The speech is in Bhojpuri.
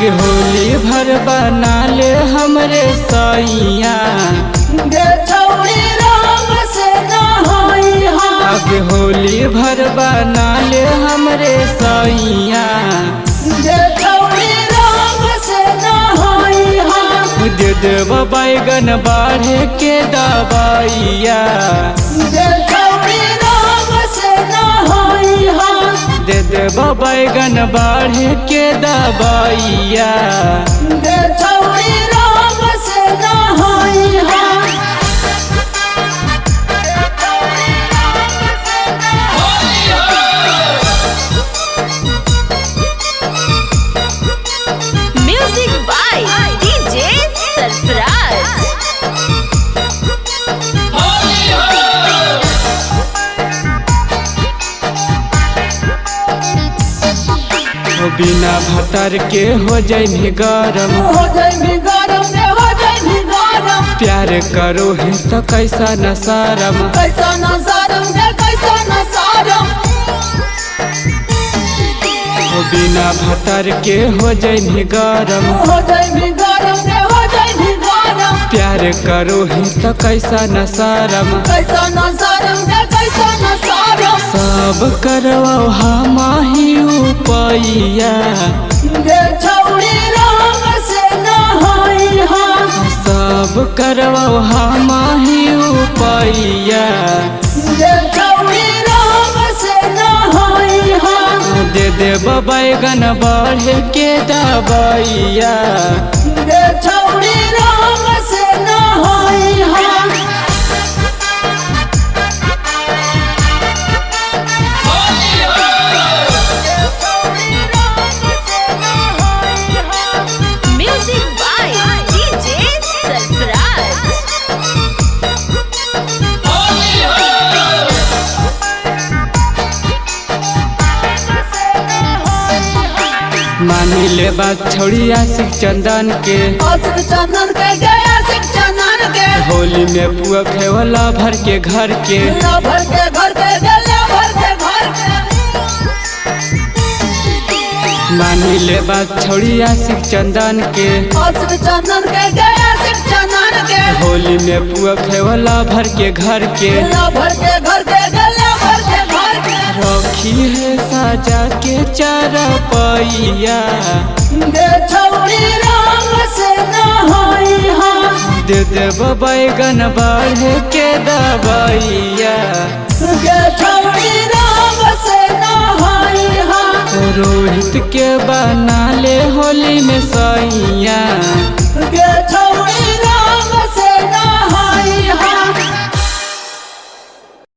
आगे होली भर बना ले हमरे सैया गे छौरी राम से ना होई हाँ। आगे होली भर बना ले हमरे सैया गे छौरी राम से ना होई हाँ। दे देव बैगन बाढ़े के दवाइया गे छौरी राम से ना होई हाँ। दे देव बैगन बाढ़े के दवाइया गे छौरी राम से ना होई हाँ। Music by DJ Sarfraz. बिना भतर के हो जाए गरम हो जाई गरम रे हो जाई गरम। प्यार करो है तो कैसा न शरम कैसा न शरम रे कैसा न शरम। बिना भतर के हो जाए गरम हो जाई गरम रे हो जाई गरम। प्यार करो है तो कैसा न शरम कैसा न शरम रे कैसा न शरम। सब करवाओ हम ही उपैया गे छौरी राम से ना होई हाँ। सब करवाओ हम ही उपैया गे छौरी राम से ना होई हाँ। दे देव बैगन बढ़े के दवाइया गे छौरी राम से ना होई हाँ। Music by DJ Sarfraz. मानी ले बात छोड़ी आशिक चंदन के आशिक चंदन के गया आशिक चंदन के। होली में पुआ खेवला भर के घर के ला भर के घर के गला भर के घर के। मानी ले बात छोड़ी आशिक चंदन के आशिक चंदन के गया आशिक चंदन के। होली में पुआ खेवला भर के घर के ला भर के घर के गला भर के घर के। रखी है साजा के चरपैया गे छौरी राम से ना होई हाँ। दे देव बैगन बढ़े के दवाइया गे छौरी राम से ना होई हाँ। रोहित के बना